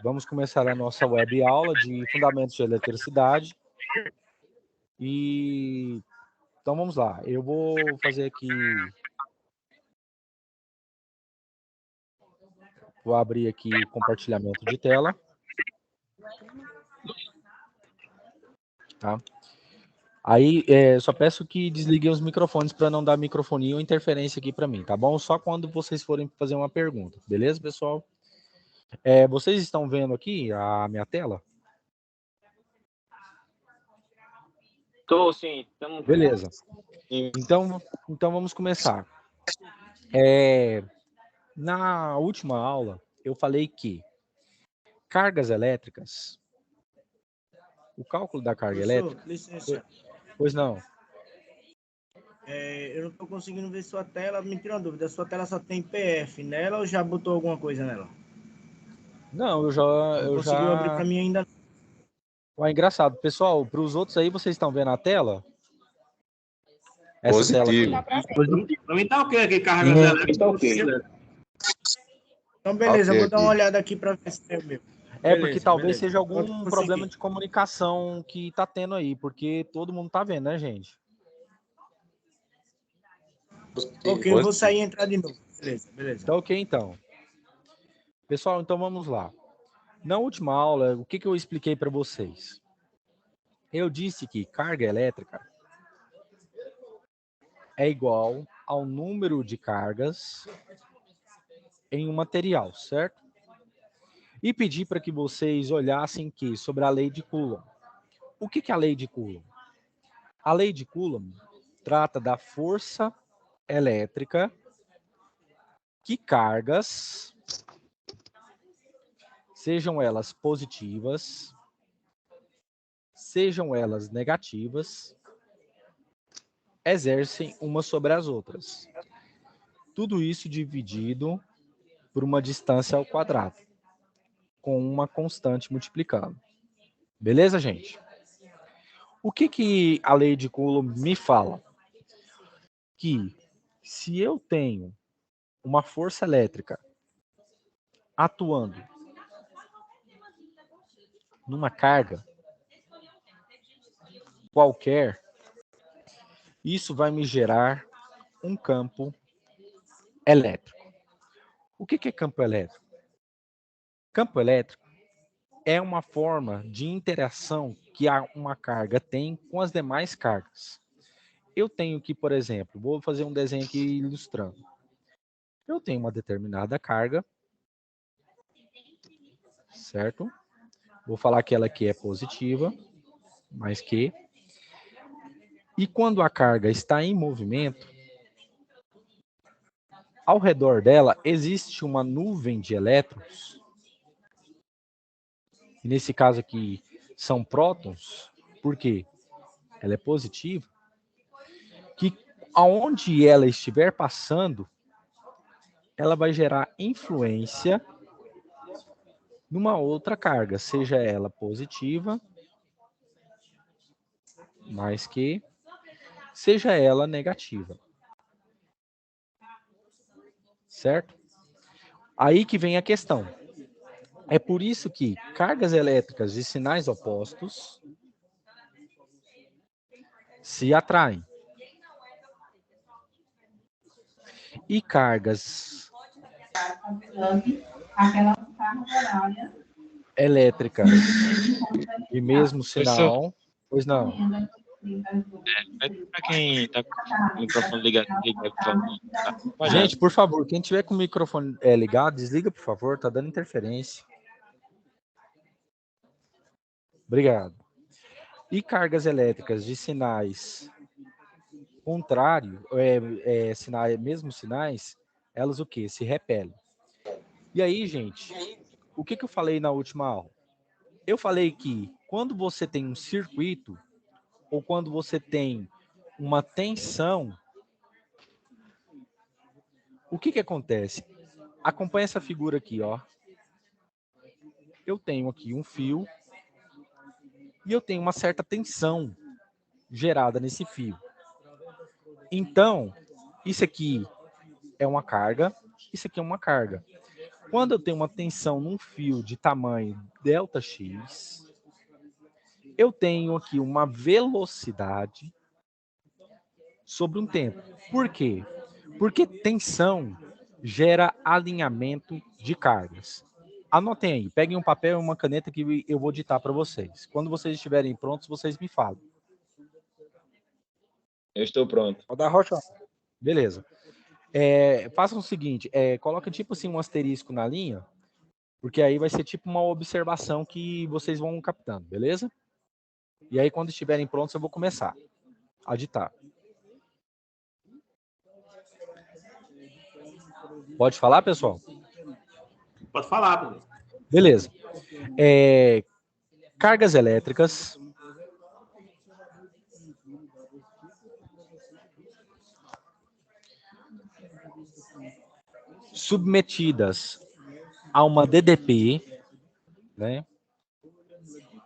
Vamos começar a nossa web aula de Fundamentos de Eletricidade. Então vamos lá, eu vou fazer aqui, vou abrir aqui o compartilhamento de tela. Tá? Aí, só peço que desliguem os microfones para não dar microfonia ou interferência aqui para mim, tá bom? Só quando vocês forem fazer uma pergunta, beleza, pessoal? Vocês estão vendo aqui a minha tela? Estou, sim. Estamos... Beleza. Então vamos começar. Na última aula, eu falei que cargas elétricas, o cálculo da carga elétrica... Licença. Pois não. Eu não estou conseguindo ver sua tela. Me tira uma dúvida. Sua tela só tem PF nela ou já botou alguma coisa nela? Não, eu Não conseguiu já... abrir para mim ainda. Ué, engraçado. Pessoal, para os outros aí, vocês estão vendo a tela? Essa Positivo. tela aqui? Para mim tá ok aqui, cargas elétricas. Tá ok. Então, beleza, Ok, vou dar uma aqui. olhada aqui para ver se é o meu. Porque Beleza, talvez beleza. seja algum Consegui. problema de comunicação que tá tendo aí, porque todo mundo tá vendo, né, gente? Ok, eu vou sair e entrar de novo. Beleza. Tá ok, então. Pessoal, então vamos lá. Na última aula, o que eu expliquei para vocês? Eu disse que carga elétrica é igual ao número de cargas em um material, certo? E pedi para que vocês olhassem sobre a lei de Coulomb. O que é a lei de Coulomb? A lei de Coulomb trata da força elétrica que cargas, sejam elas positivas, sejam elas negativas, exercem umas sobre as outras. Tudo isso dividido por uma distância ao quadrado, com uma constante multiplicando. Beleza, gente? O que a lei de Coulomb me fala? Que se eu tenho uma força elétrica atuando numa carga qualquer, isso vai me gerar um campo elétrico. O que é campo elétrico? Campo elétrico é uma forma de interação que uma carga tem com as demais cargas. Eu tenho que, por exemplo, vou fazer um desenho aqui ilustrando. Eu tenho uma determinada carga, certo? Vou falar que ela aqui é positiva, mais que. E quando a carga está em movimento, ao redor dela existe uma nuvem de elétrons. E nesse caso aqui são prótons, porque ela é positiva, que aonde ela estiver passando, ela vai gerar influência numa outra carga, seja ela positiva, mais que, seja ela negativa. Certo? Aí que vem a questão. É por isso que cargas elétricas de sinais opostos se atraem. E cargas elétricas de mesmo sinal, pois não. Para quem está com o microfone ligado, por favor. Gente, por favor, quem tiver com o microfone ligado, desliga, por favor, tá dando interferência. Obrigado. E cargas elétricas de sinais contrários, mesmo sinais, elas o quê? Se repelem. E aí, gente, o que eu falei na última aula? Eu falei que quando você tem um circuito, ou quando você tem uma tensão, o que acontece? Acompanha essa figura aqui, ó. Eu tenho aqui um fio e eu tenho uma certa tensão gerada nesse fio. Então, isso aqui é uma carga, isso aqui é uma carga. Quando eu tenho uma tensão num fio de tamanho ΔX, eu tenho aqui uma velocidade sobre um tempo. Por quê? Porque tensão gera alinhamento de cargas. Anotem aí, peguem um papel e uma caneta que eu vou ditar para vocês. Quando vocês estiverem prontos, vocês me falam. Eu estou pronto. Pode dar rocha. Beleza. Façam o seguinte, coloca tipo assim um asterisco na linha, porque aí vai ser tipo uma observação que vocês vão captando, beleza? E aí quando estiverem prontos eu vou começar a ditar. Pode falar, pessoal? Pode falar, professor. Beleza. Cargas elétricas submetidas a uma DDP, né?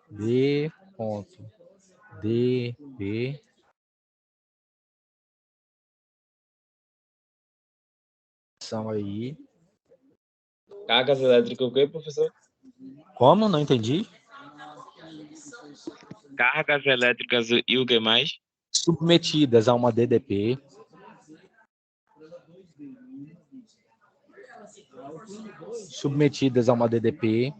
D.DP são aí. Cargas elétricas o quê, professor? Como? Não entendi. Cargas elétricas e o que mais? Submetidas a uma DDP. Submetidas a uma DDP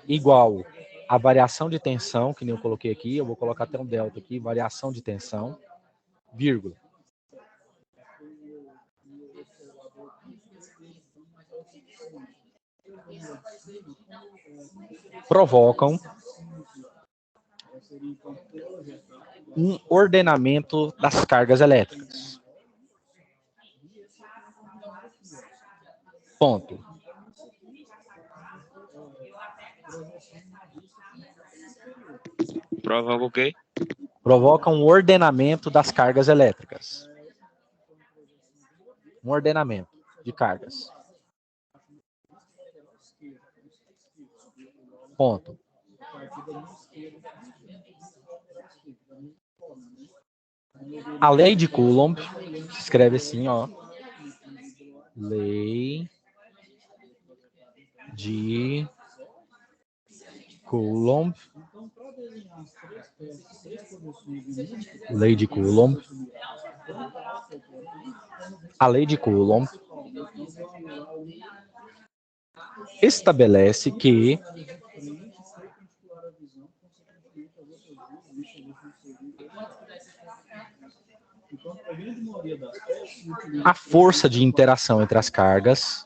igual a variação de tensão, que nem eu coloquei aqui, eu vou colocar até um delta aqui, variação de tensão, vírgula. Provocam um ordenamento das cargas elétricas. Ponto. Provoca o quê? Provoca um ordenamento das cargas elétricas. Um ordenamento de cargas. Ponto. A lei de Coulomb se escreve assim, ó. Lei de Coulomb. Lei de Coulomb. A lei de Coulomb estabelece que a força de interação entre as cargas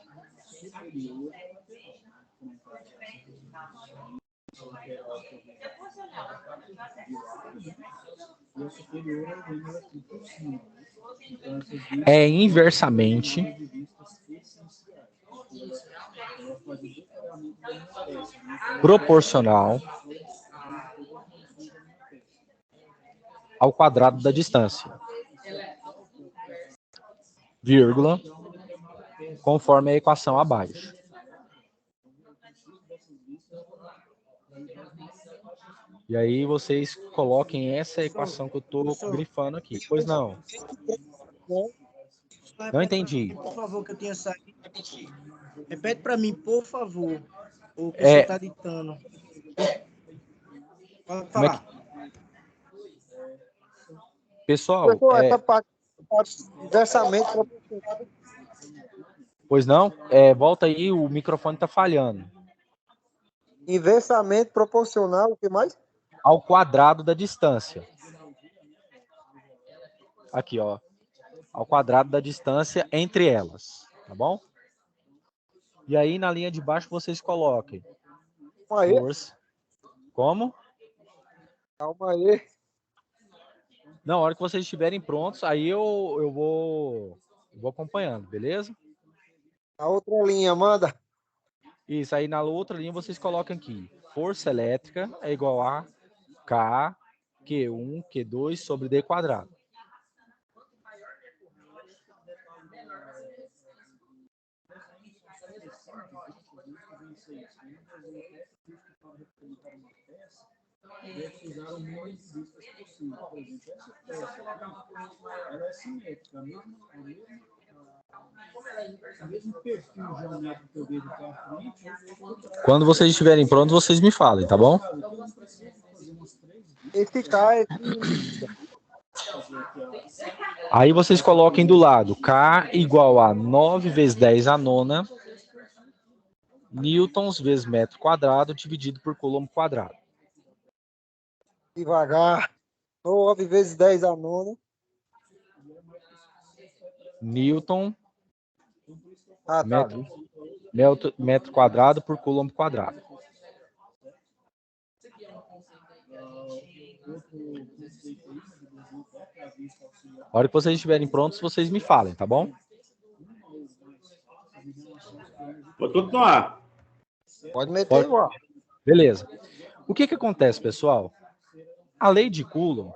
é inversamente proporcional ao quadrado da distância, vírgula, conforme a equação abaixo. E aí vocês coloquem essa equação que eu estou grifando aqui. Pois não. Não entendi. Por favor, que eu tinha saído. Repete para mim, por favor. O pessoal está ditando. Pode falar. Pessoal, essa parte inversamente proporcional. Pois não? Volta aí, o microfone está falhando. Inversamente proporcional, o que mais? Ao quadrado da distância. Aqui, ó. Ao quadrado da distância entre elas, tá bom? E aí, na linha de baixo, vocês coloquem força. Como? Calma aí. Na hora que vocês estiverem prontos, aí eu vou acompanhando, beleza? A outra linha, manda. Isso, aí na outra linha vocês colocam aqui. Força elétrica é igual a K, Q1, Q2 sobre D quadrado. Quando vocês estiverem prontos, vocês me falem, tá bom? Esse K é Aí vocês coloquem do lado K igual a 9 vezes 10 a nona newtons vezes metro quadrado dividido por coulomb quadrado. devagar. 9 vezes 10 a nona. Newton Ah, tá. metro quadrado por coulomb quadrado. A hora que vocês estiverem prontos, vocês me falem, tá bom? Pode continuar. Pode meter Pode. igual. Beleza. O que acontece, pessoal? A lei de Coulomb,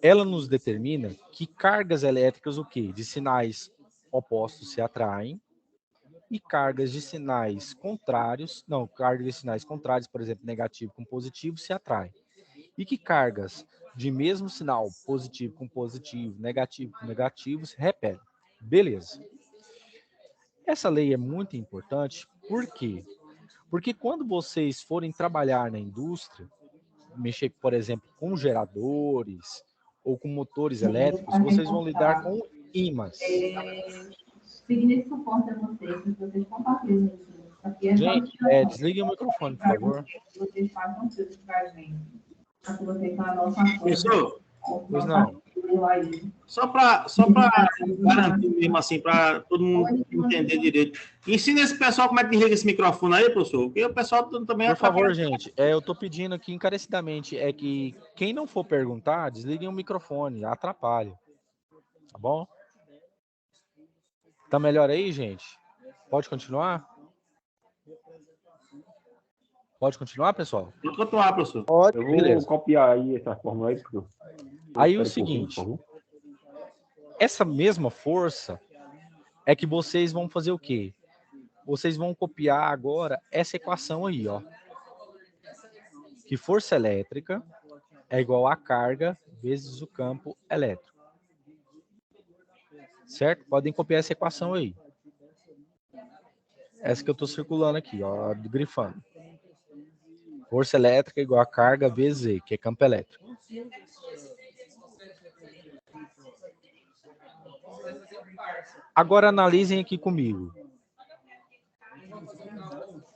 ela nos determina que cargas elétricas, o quê? De sinais opostos se atraem e cargas de sinais contrários, cargas de sinais contrários, por exemplo, negativo com positivo, se atraem. E que cargas de mesmo sinal, positivo com positivo, negativo com negativo, se repelem. Beleza. Essa lei é muito importante, por quê? Porque quando vocês forem trabalhar na indústria, mexer, por exemplo, com geradores ou com motores elétricos, vocês vão lidar com ímãs. Pedir suporte a vocês, que vocês compartilhem isso. Gente, desliguem o microfone, por favor. Vocês façam tudo pra gente. Para que vocês não anotem Professor, Pois não. só para garantir mesmo assim, para todo mundo entender direito. Ensina esse pessoal como é que desliga esse microfone aí, professor, porque o pessoal também Por favor, gente, eu tô pedindo aqui encarecidamente, é que quem não for perguntar, desliguem o microfone, atrapalha. Tá bom? Tá melhor aí, gente? Pode continuar? Pode continuar, pessoal? Pode continuar, professor. Pode. Eu Beleza. vou copiar aí essa fórmula aí, porque Aí o seguinte, essa mesma força é que vocês vão fazer o quê? Vocês vão copiar agora essa equação aí, ó. Que força elétrica é igual a carga vezes o campo elétrico. Certo? Podem copiar essa equação aí. Essa que eu estou circulando aqui, ó, grifando. Força elétrica igual a carga vezes E, que é campo elétrico. Agora analisem aqui comigo.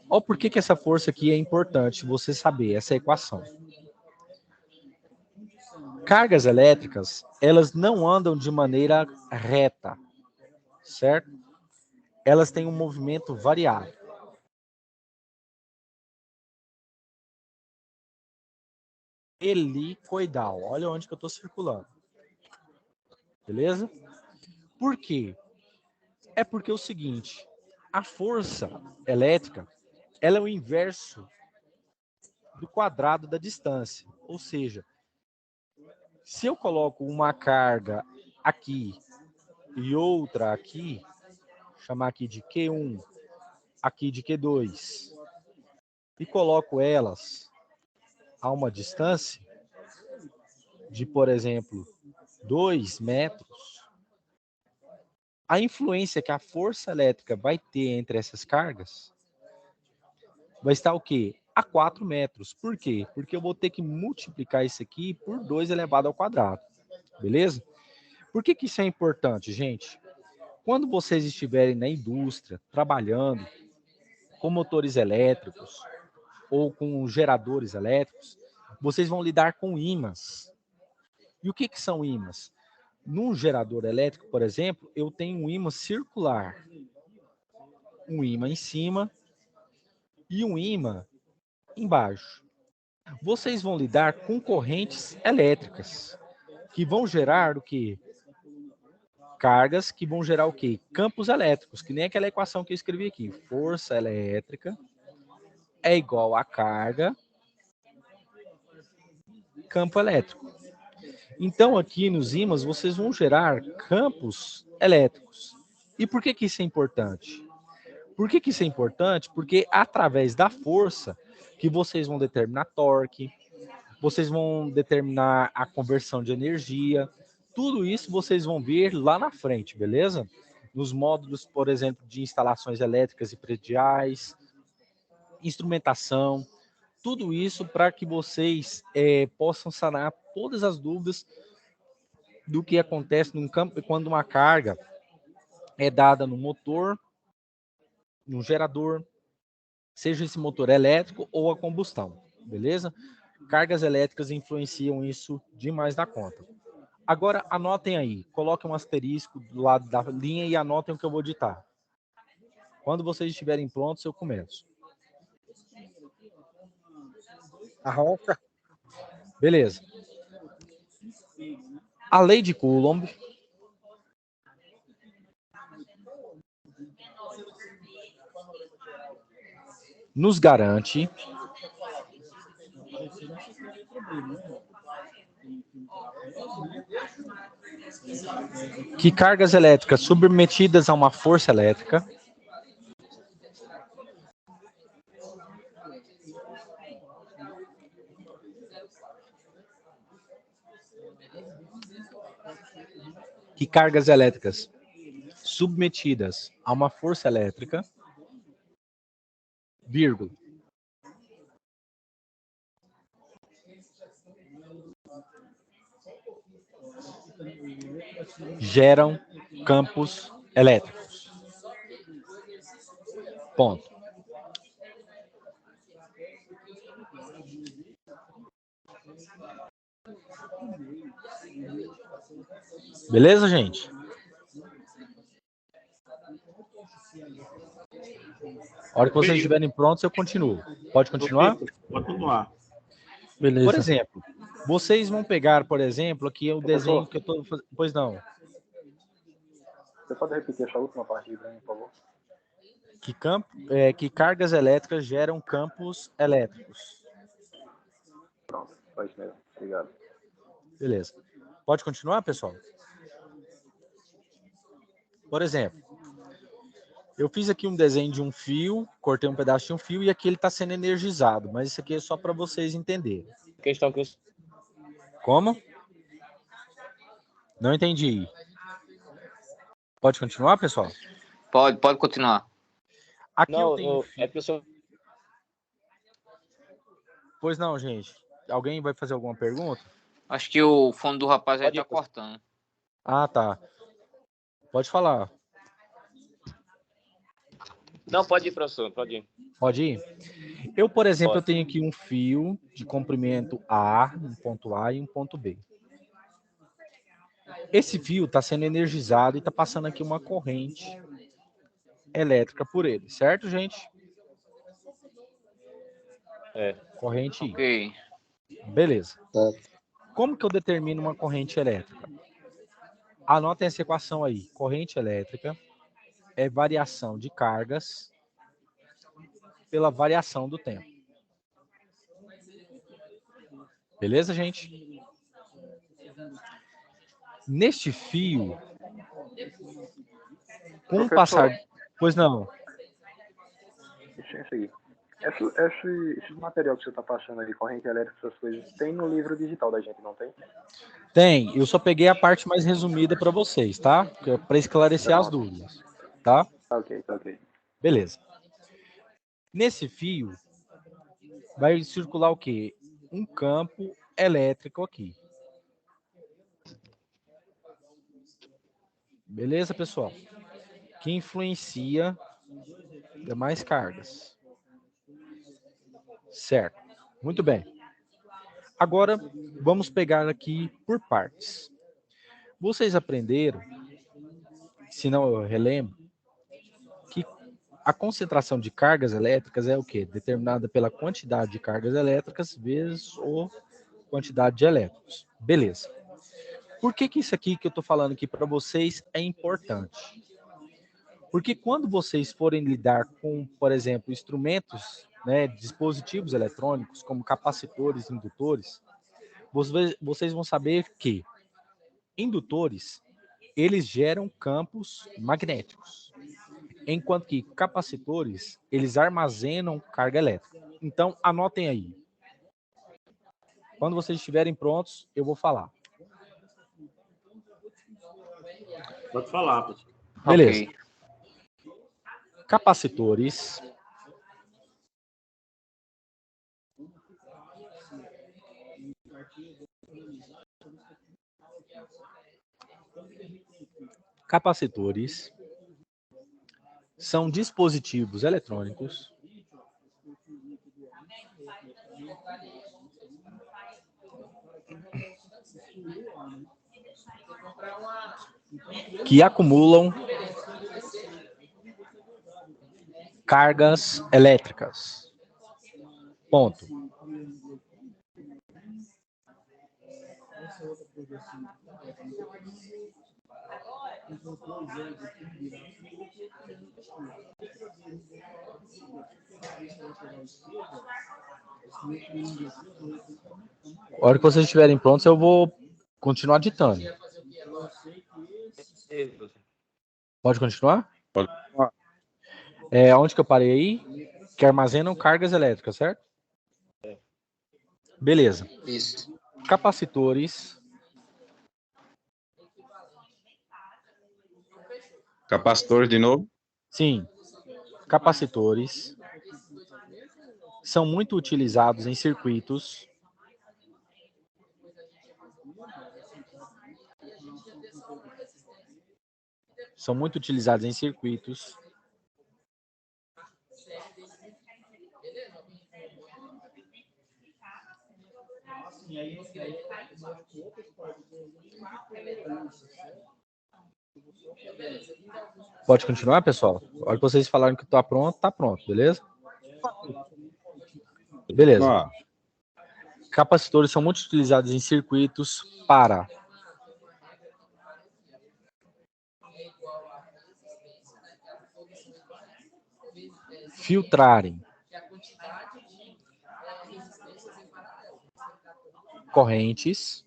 Olha por que essa força aqui é importante você saber, essa equação. Cargas elétricas, elas não andam de maneira reta, certo? Elas têm um movimento variável. Helicoidal. Olha onde que eu estou circulando. Beleza? Por quê? É porque é o seguinte, a força elétrica, ela é o inverso do quadrado da distância. Ou seja, se eu coloco uma carga aqui e outra aqui, chamar aqui de Q1, aqui de Q2, e coloco elas a uma distância de, por exemplo, 2 metros, a influência que a força elétrica vai ter entre essas cargas vai estar o quê? A 4 metros. Por quê? Porque eu vou ter que multiplicar isso aqui por 2 elevado ao quadrado. Beleza? Por que isso é importante, gente? Quando vocês estiverem na indústria, trabalhando com motores elétricos ou com geradores elétricos, vocês vão lidar com ímãs. E o que são ímãs? Num gerador elétrico, por exemplo, eu tenho um ímã circular. Um ímã em cima e um ímã embaixo. Vocês vão lidar com correntes elétricas, que vão gerar o quê? Cargas que vão gerar o quê? Campos elétricos, que nem aquela equação que eu escrevi aqui. Força elétrica é igual a carga, campo elétrico. Então, aqui nos ímãs, vocês vão gerar campos elétricos. E por que isso é importante? Por que isso é importante? Porque através da força que vocês vão determinar torque, vocês vão determinar a conversão de energia, tudo isso vocês vão ver lá na frente, beleza? nos módulos, por exemplo, de instalações elétricas e prediais, instrumentação, tudo isso para que vocês possam sanar todas as dúvidas do que acontece num campo quando uma carga é dada no motor, no gerador, seja esse motor elétrico ou a combustão, beleza? Cargas elétricas influenciam isso demais da conta. Agora, anotem aí, coloquem um asterisco do lado da linha e anotem o que eu vou ditar. Quando vocês estiverem prontos, eu começo. Arranca. Beleza. A lei de Coulomb nos garante que cargas elétricas submetidas a uma força elétrica submetidas a uma força elétrica, vírgula, geram campos elétricos. Ponto. Beleza, gente? A hora que vocês estiverem prontos, eu continuo. Pode continuar? Pode continuar. Beleza. Por exemplo, vocês vão pegar, por exemplo, aqui o desenho que eu estou fazendo. Pois não. Você pode repetir essa última parte para mim, por favor? Que cargas elétricas geram campos elétricos. Pronto, faz mesmo. Obrigado. Beleza. Pode continuar, pessoal? Por exemplo, eu fiz aqui um desenho de um fio, cortei um pedaço de um fio e aqui ele está sendo energizado, mas isso aqui é só para vocês entenderem. Questão que Como? Não entendi. Pode continuar, pessoal? pode continuar. Aqui Não, eu tenho... é que o senhor... Pois não, gente. Alguém vai fazer alguma pergunta? Acho que o fone do rapaz aí tá cortando. Ah, tá. Pode falar. Não, pode ir, professor, pode ir. Pode ir? Eu, por exemplo, eu tenho aqui um fio de comprimento A, um ponto A e um ponto B. Esse fio está sendo energizado e está passando aqui uma corrente elétrica por ele, certo, gente? Corrente I. Ok. Beleza. Como que eu determino uma corrente elétrica? Anotem essa equação aí. Corrente elétrica é variação de cargas pela variação do tempo. Beleza, gente? Neste fio, com o passar... Pois não. Deixa eu seguir. Esse material que você está passando aí, corrente elétrica, essas coisas, tem no livro digital da gente, não tem? Tem. Eu só peguei a parte mais resumida para vocês, tá? Para esclarecer as dúvidas, tá? Ok. Beleza. Nesse fio, vai circular o quê? Um campo elétrico aqui. Beleza, pessoal? Que influencia demais cargas. Certo. Muito bem. Agora, vamos pegar aqui por partes. Vocês aprenderam, se não eu relembro, que a concentração de cargas elétricas é o quê? Determinada pela quantidade de cargas elétricas vezes a quantidade de elétrons. Beleza. Por que isso aqui que eu estou falando aqui para vocês é importante? Porque quando vocês forem lidar com, por exemplo, instrumentos, né, dispositivos eletrônicos, como capacitores e indutores, vocês vão saber que indutores, eles geram campos magnéticos, enquanto que capacitores, eles armazenam carga elétrica. Então, anotem aí. Quando vocês estiverem prontos, eu vou falar. Pode falar, professor. Beleza. Ok. Capacitores são dispositivos eletrônicos que acumulam cargas elétricas. Ponto. A hora que vocês estiverem prontos, eu vou continuar ditando. Pode continuar? Pode. Onde que eu parei aí? Que armazenam cargas elétricas, certo? Beleza. Isso. Capacitores Capacitores de novo? Sim, capacitores são muito utilizados em circuitos Pode continuar, pessoal? A hora que vocês falaram que tá pronto, beleza? Beleza. Ó, Capacitores são muito utilizados em circuitos para filtrarem correntes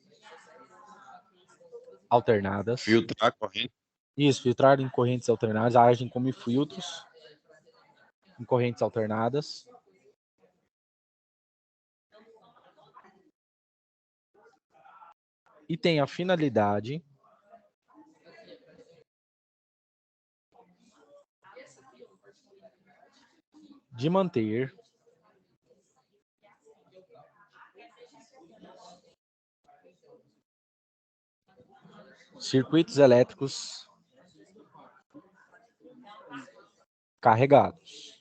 alternadas. filtrar a corrente. Isso, filtrar em correntes alternadas, agem como filtros em correntes alternadas. E tem a finalidade de manter circuitos elétricos carregados.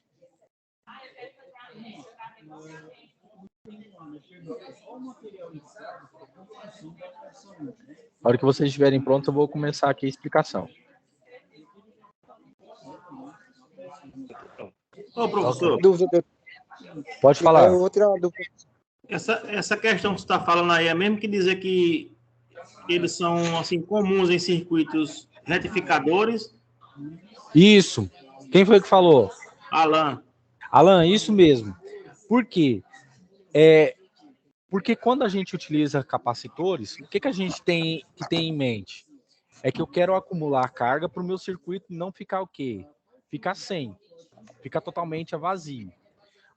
Na hora que vocês estiverem prontos, eu vou começar aqui a explicação. Ô, professor, Dúvida, Pode falar. eu vou tirar uma dúvida. essa questão que você está falando aí é mesmo que dizer que eles são assim comuns em circuitos retificadores? Isso. Quem foi que falou? Alan, Alan, isso mesmo. Por quê? Porque quando a gente utiliza capacitores, o que a gente tem que ter em mente? É que eu quero acumular carga para o meu circuito não ficar o quê? Ficar sem. Ficar totalmente vazio.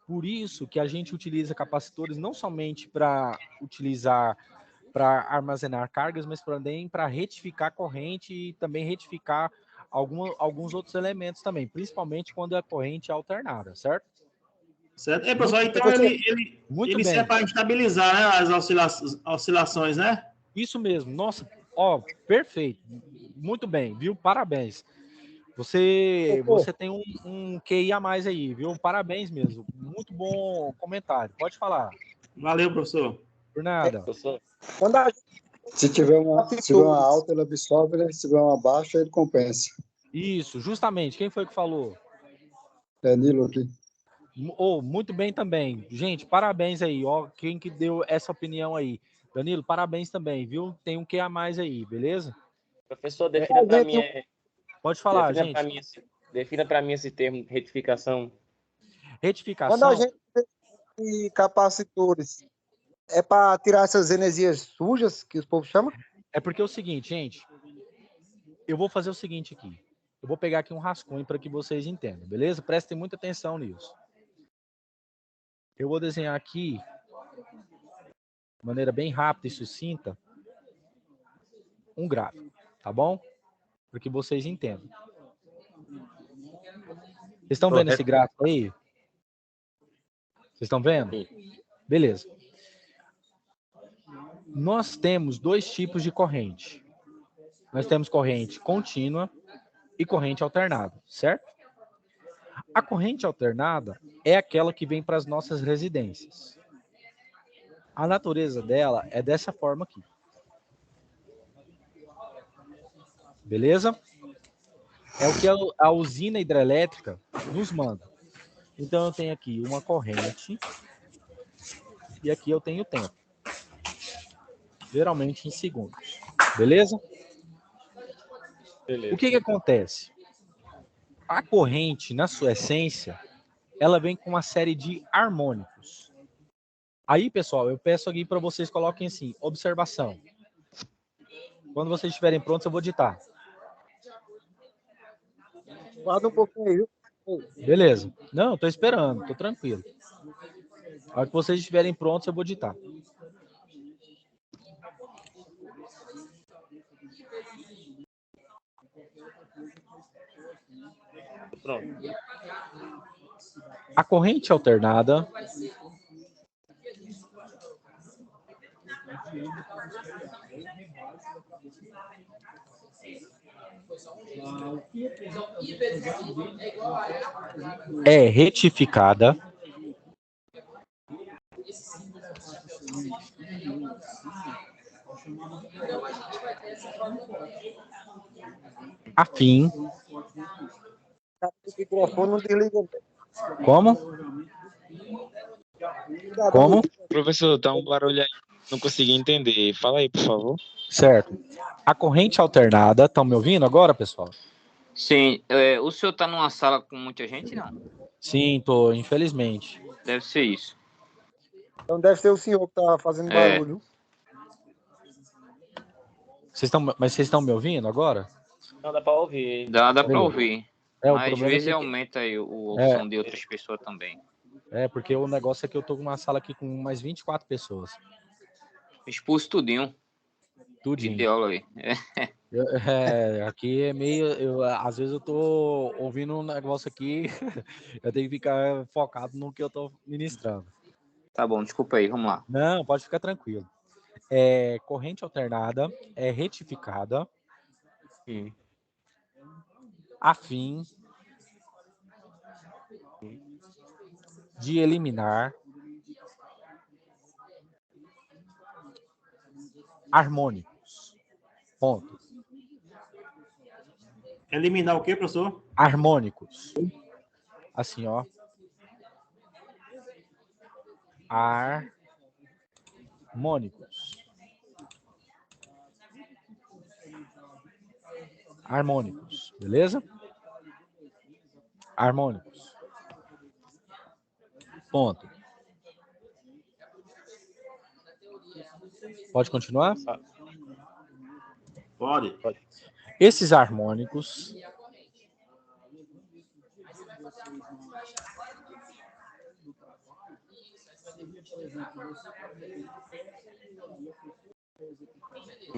Por isso que a gente utiliza capacitores não somente para armazenar cargas, mas também para retificar corrente e também retificar alguns outros elementos também, principalmente quando é corrente alternada, certo? certo? É, pessoal, então ele serve para estabilizar, né, as oscilações, né? Isso mesmo. Nossa, perfeito. Muito bem, viu? Parabéns. Você tem um QI a mais aí, viu? Parabéns mesmo. Muito bom comentário. Pode falar. Valeu, professor. Por nada. Quando Se tiver uma alta, ele absorve, né? Se tiver uma baixa, ele compensa. Isso, justamente. Quem foi que falou? Danilo aqui. Muito bem também. Gente, parabéns aí. Ó, quem que deu essa opinião aí? Danilo, parabéns também, viu? Tem um QI a mais aí, beleza? Professor, defina para mim. Pode falar, gente. Defina para mim esse termo, retificação. Retificação. Quando a gente tem capacitores, é para tirar essas energias sujas, que os povos chamam? É porque é o seguinte, gente. Eu vou fazer o seguinte aqui. Eu vou pegar aqui um rascunho para que vocês entendam, beleza? Prestem muita atenção nisso. Eu vou desenhar aqui, de maneira bem rápida e sucinta, um gráfico, tá bom? Para que vocês entendam. Vocês estão vendo esse gráfico aí? Vocês estão vendo? Beleza. Nós temos dois tipos de corrente. Nós temos corrente contínua e corrente alternada, certo? A corrente alternada é aquela que vem para as nossas residências. A natureza dela é dessa forma aqui. Beleza? É o que a usina hidrelétrica nos manda. Então, eu tenho aqui uma corrente e aqui eu tenho tempo. Geralmente em segundos. Beleza? Beleza. O que acontece? A corrente, na sua essência, ela vem com uma série de harmônicos. Aí, pessoal, eu peço aqui para vocês coloquem assim, observação. Quando vocês estiverem prontos, eu vou ditar. Guarda um pouquinho aí, viu? Beleza. Não, estou esperando, estou tranquilo. A hora que vocês estiverem prontos, eu vou ditar. Pronto. A corrente alternada é retificada a fim. O microfone não desliga. Como? Como? Professor, tá um barulho aí. Não consegui entender. Fala aí, por favor. Certo. A corrente alternada, estão me ouvindo agora, pessoal? Sim, o senhor está numa sala com muita gente, não? Sim, tô, infelizmente. Deve ser isso. Então deve ser o senhor que tá fazendo barulho. Mas vocês estão me ouvindo agora? Não, dá para ouvir. Dá para ouvir. O Mas às problema vezes é que... aumenta aí o som de outras pessoas também. Porque o negócio é que eu tô com uma sala aqui com mais 24 pessoas. Expulso tudinho. Tudinho. De aula aí. Aqui é meio... às vezes eu tô ouvindo um negócio aqui, eu tenho que ficar focado no que eu tô ministrando. Tá bom, desculpa aí, vamos lá. Não, pode ficar tranquilo. Corrente alternada é retificada a fim de eliminar harmônicos. Ponto. Eliminar o quê, professor? Harmônicos. Assim, ó. Harmônicos. Harmônicos, beleza? Harmônicos. Ponto. Pode continuar? Pode. Esses harmônicos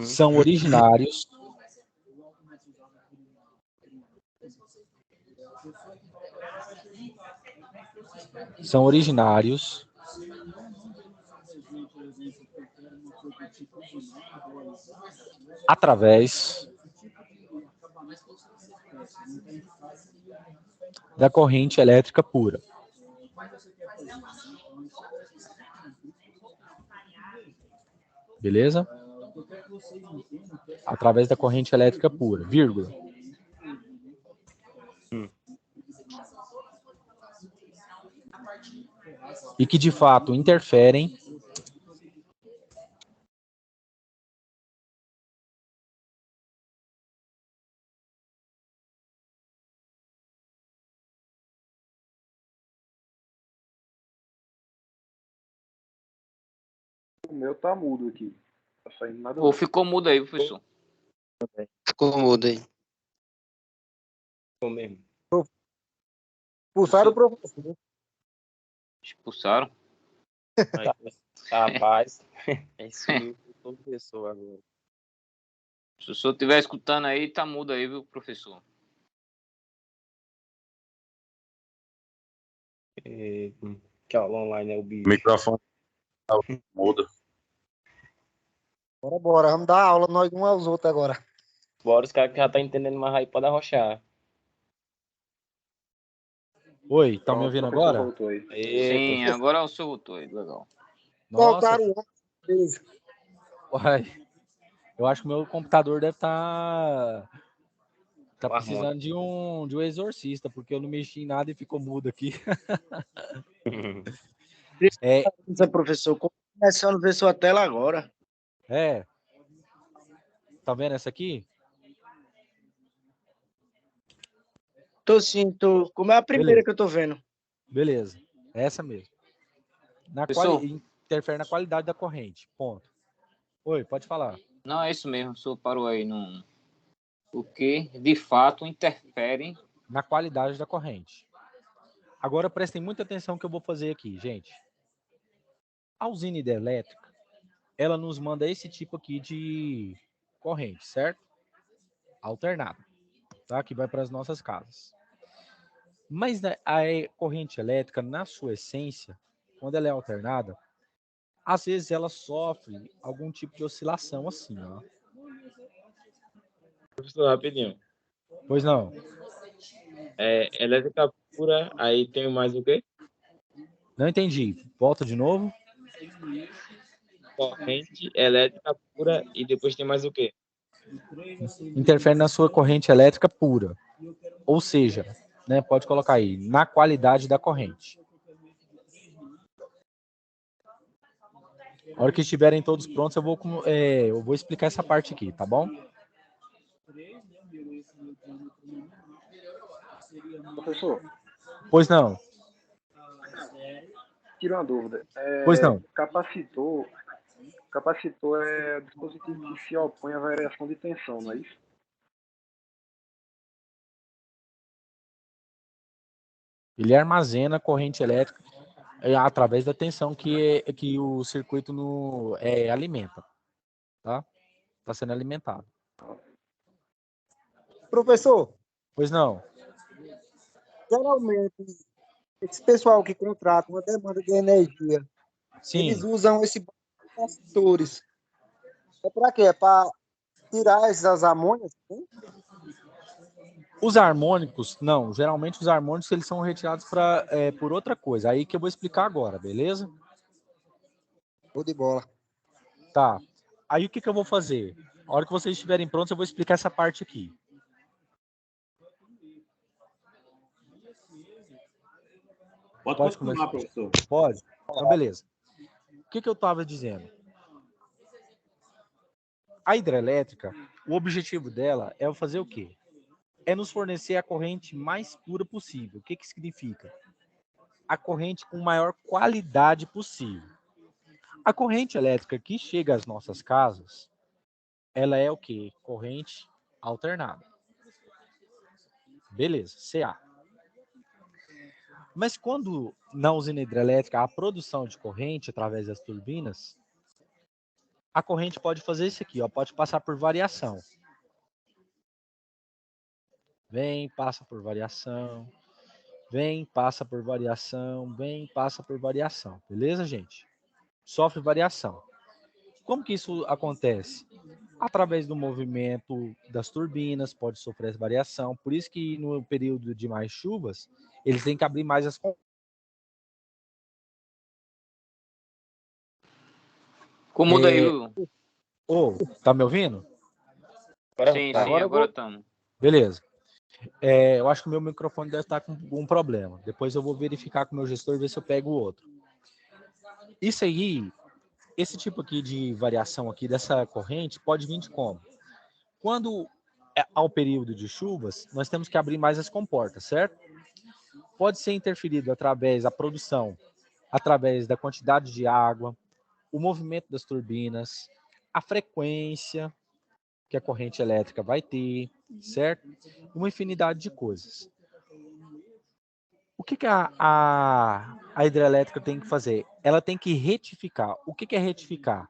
são originários através da corrente elétrica pura. Beleza? Através da corrente elétrica pura, vírgula. E que, de fato, interferem O meu tá mudo aqui. Tá saindo nada. Ou ficou mudo aí, professor? Ficou mudo aí. Ficou mesmo. Expulsaram o professor. Expulsaram? Rapaz, é isso aí, todo professor agora. Se o senhor estiver escutando aí, tá mudo aí, viu, professor? Que aula online é o bicho. O microfone muda. Bora. Vamos dar aula nós uns aos outros agora. Bora, os caras que já tá entendendo mais aí podem arrochar. Oi, tá me ouvindo agora? Voltou aí. Sim, agora o seu voltou aí, legal. Nossa, Voltaram. uai, eu acho que meu computador deve estar precisando de um exorcista, porque eu não mexi em nada e ficou mudo aqui. Professor, começando a ver sua tela agora. Tá vendo essa aqui? Tô sim, tô. Como é a primeira Beleza. que eu tô vendo? Beleza, essa mesmo. Interfere na qualidade da corrente, ponto. Oi, pode falar. Não, é isso mesmo, o senhor parou aí no... O que, de fato, interfere... Na qualidade da corrente. Agora, prestem muita atenção que eu vou fazer aqui, gente. A usina hidrelétrica, ela nos manda esse tipo aqui de corrente, certo? Alternada, tá? Que vai para as nossas casas. Mas a corrente elétrica, na sua essência, quando ela é alternada, às vezes ela sofre algum tipo de oscilação assim, ó. Professor, rapidinho. Pois não. Elétrica pura, aí tem mais o quê? Não entendi. Volta de novo. Corrente elétrica pura e depois tem mais o quê? Interfere na sua corrente elétrica pura. Ou seja, né, pode colocar aí, na qualidade da corrente. A hora que estiverem todos prontos, eu vou explicar essa parte aqui, tá bom? Professor. Pois não. Tira uma dúvida. Pois não. Capacitor é o dispositivo que se opõe à variação de tensão, não é isso? Ele armazena corrente elétrica através da tensão que o circuito alimenta. Tá? Está sendo alimentado. Professor. Pois não. Geralmente, esse pessoal que contrata uma demanda de energia, sim, eles usam esses capacitores. É para quê? É para tirar essas amônias? Sim? Os harmônicos, não. Geralmente os harmônicos eles são retirados por outra coisa. Aí que eu vou explicar agora, beleza? Show de bola. Tá. Aí o que eu vou fazer? A hora que vocês estiverem prontos, eu vou explicar essa parte aqui. Pode continuar, professor. Pode? Então, beleza. O que eu estava dizendo? A hidrelétrica, o objetivo dela é fazer o quê? É nos fornecer a corrente mais pura possível. O que significa? A corrente com maior qualidade possível. A corrente elétrica que chega às nossas casas, ela é o quê? Corrente alternada. Beleza, CA. Mas quando na usina hidrelétrica a produção de corrente através das turbinas, a corrente pode fazer isso aqui, ó, pode passar por variação. Vem, passa por variação, vem, passa por variação, vem, passa por variação. Beleza, gente? Sofre variação. Como que isso acontece? Através do movimento das turbinas, pode sofrer variação. Por isso que no período de mais chuvas, eles têm que abrir mais as comportas. Como daí, viu? Tá me ouvindo? Sim, agora estamos. Beleza. Eu acho que o meu microfone deve estar com um problema. Depois eu vou verificar com o meu gestor e ver se eu pego o outro. Isso aí, esse tipo aqui de variação aqui dessa corrente pode vir de como? Quando ao período de chuvas, nós temos que abrir mais as comportas, certo? Pode ser interferido através da produção, através da quantidade de água, o movimento das turbinas, a frequência que a corrente elétrica vai ter, certo? Uma infinidade de coisas. O que a hidrelétrica tem que fazer? Ela tem que retificar. O que é retificar?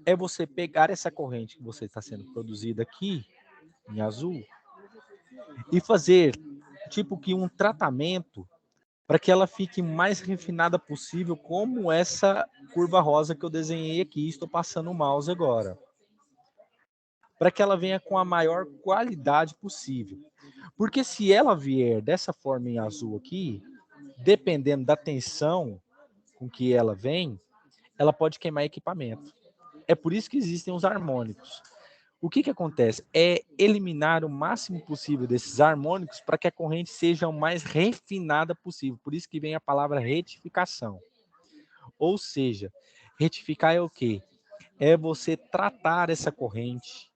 É você pegar essa corrente que você está sendo produzida aqui, em azul, e fazer tipo que um tratamento para que ela fique mais refinada possível, como essa curva rosa que eu desenhei aqui, estou passando o mouse agora. Para que ela venha com a maior qualidade possível. Porque se ela vier dessa forma em azul aqui, dependendo da tensão com que ela vem, ela pode queimar equipamento. É por isso que existem os harmônicos. O que acontece? É eliminar o máximo possível desses harmônicos para que a corrente seja o mais refinada possível. Por isso que vem a palavra retificação. Ou seja, retificar é o quê? É você tratar essa corrente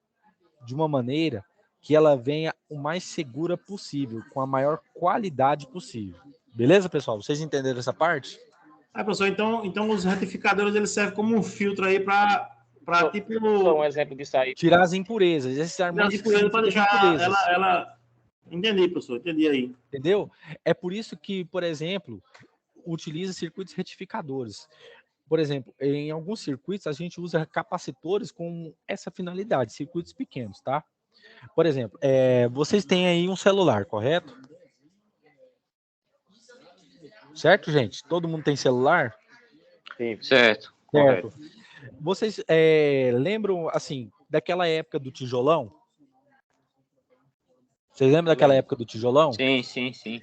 de uma maneira que ela venha o mais segura possível, com a maior qualidade possível. Beleza, pessoal? Vocês entenderam essa parte? Professor, então os retificadores eles servem como um filtro aí para tipo... Só um exemplo disso aí. Tirar as impurezas. Esses harmônicos para deixar ela... Entendi, professor. Entendi aí. Entendeu? É por isso que, por exemplo, utiliza circuitos retificadores. Por exemplo, em alguns circuitos a gente usa capacitores com essa finalidade, circuitos pequenos, tá? Por exemplo, vocês têm aí um celular, correto? Certo, gente? Todo mundo tem celular? Sim, certo. Certo. Vocês lembram, assim, daquela época do tijolão? Vocês lembram daquela época do tijolão? Sim, sim, sim.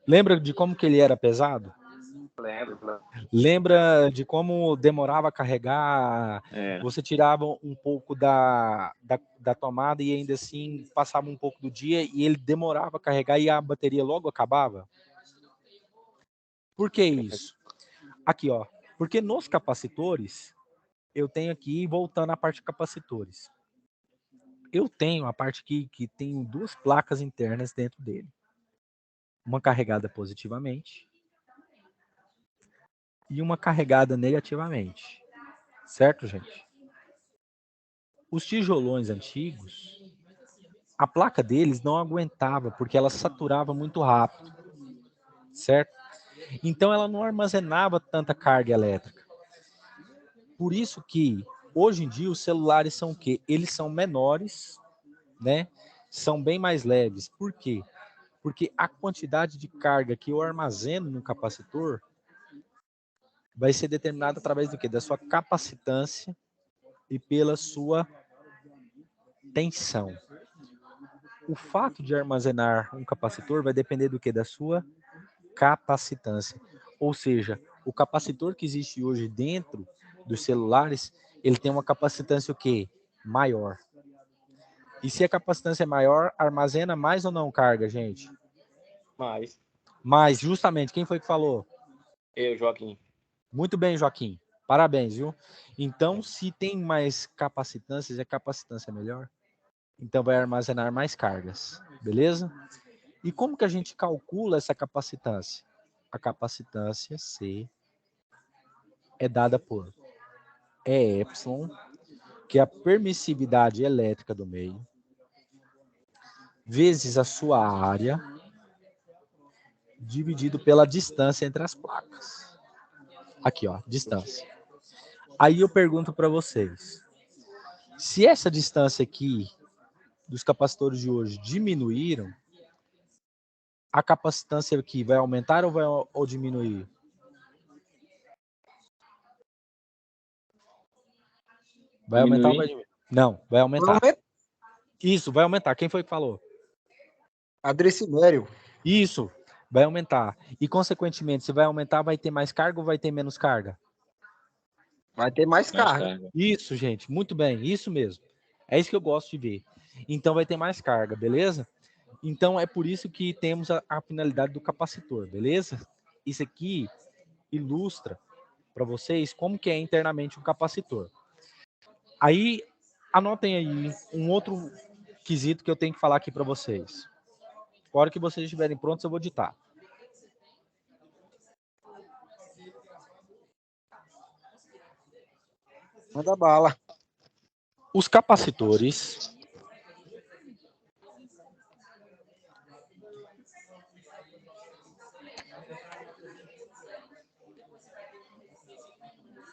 Lembra de como que ele era pesado? Lembro. Lembra de como demorava a carregar? Você tirava um pouco da tomada e ainda assim passava um pouco do dia e ele demorava a carregar e a bateria logo acabava? Por que isso? Aqui, ó. Porque nos capacitores, eu tenho aqui, voltando à parte de capacitores, eu tenho a parte que tem duas placas internas dentro dele. Uma carregada positivamente e uma carregada negativamente. Certo, gente? Os tijolões antigos, a placa deles não aguentava, porque ela saturava muito rápido. Certo? Então ela não armazenava tanta carga elétrica. Por isso que, hoje em dia, os celulares são o quê? Eles são menores, né? São bem mais leves. Por quê? Porque a quantidade de carga que eu armazeno no capacitor vai ser determinada através do quê? Da sua capacitância e pela sua tensão. O fato de armazenar um capacitor vai depender do quê? Da sua capacitância. Ou seja, o capacitor que existe hoje dentro dos celulares, ele tem uma capacitância o quê? Maior. E se a capacitância é maior, armazena mais ou não carga, gente? Mais. Mas, justamente, quem foi que falou? Eu, Joaquim. Muito bem, Joaquim. Parabéns, viu? Então, se tem mais capacitâncias, a capacitância é melhor, então vai armazenar mais cargas, beleza? E como que a gente calcula essa capacitância? A capacitância C é dada por E epsilon, que é a permissividade elétrica do meio, vezes a sua área, dividido pela distância entre as placas. Aqui, ó, distância. Aí eu pergunto para vocês, se essa distância aqui dos capacitores de hoje diminuíram, a capacitância aqui vai aumentar ou diminuir? Vai aumentar ou vai diminuir? Não, vai aumentar. Isso, vai aumentar. Quem foi que falou? Adrecimério. Isso, vai aumentar. E, consequentemente, se vai aumentar, vai ter mais carga ou vai ter menos carga? Vai ter mais carga. Isso, gente, muito bem, isso mesmo. É isso que eu gosto de ver. Então, vai ter mais carga, beleza? Então, é por isso que temos a finalidade do capacitor, beleza? Isso aqui ilustra para vocês como que é internamente um capacitor. Aí, anotem aí um outro quesito que eu tenho que falar aqui para vocês. Na hora que vocês estiverem prontos, eu vou ditar. Manda bala. Os capacitores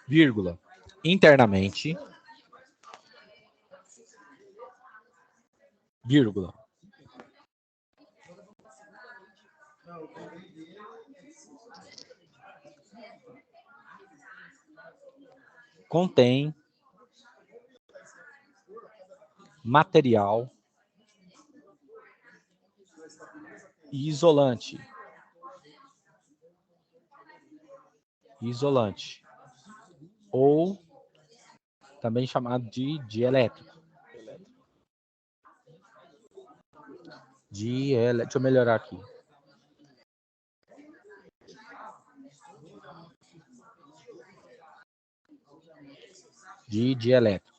vírgula, internamente, vírgula, contém material isolante. Isolante. Ou também chamado de dielétrico. Deixa eu melhorar aqui. Dielétrico.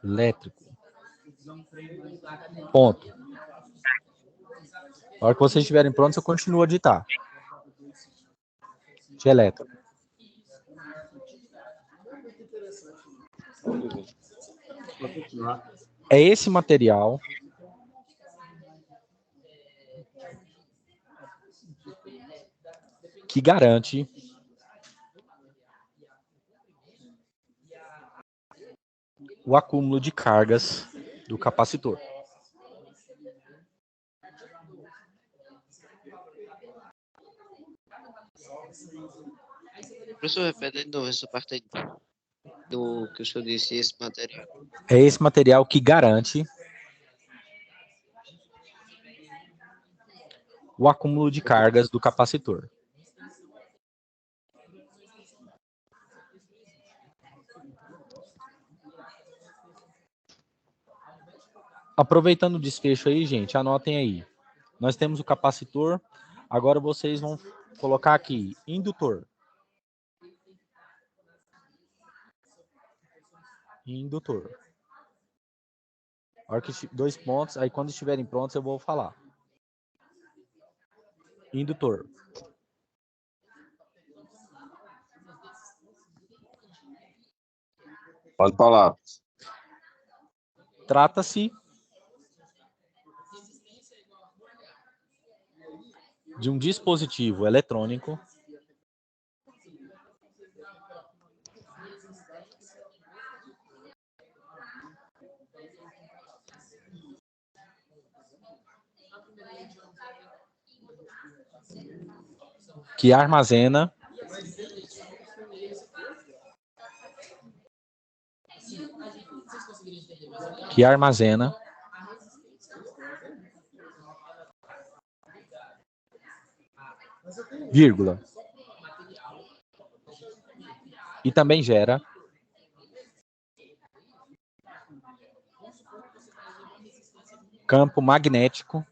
Dielétrico. Ponto. Na hora que vocês estiverem prontos, eu continuo a digitar. Dielétrico. É esse material que garante o acúmulo de cargas do capacitor. Professor, repete de novo essa parte aí do que o senhor disse, esse material. É esse material que garante o acúmulo de cargas do capacitor. Aproveitando o desfecho aí, gente, anotem aí. Nós temos o capacitor, agora vocês vão colocar aqui, indutor. Indutor. A hora que 2 pontos, aí quando estiverem prontos eu vou falar. Indutor. Pode falar. Trata-se de um dispositivo eletrônico que armazena vírgula, e também gera campo magnético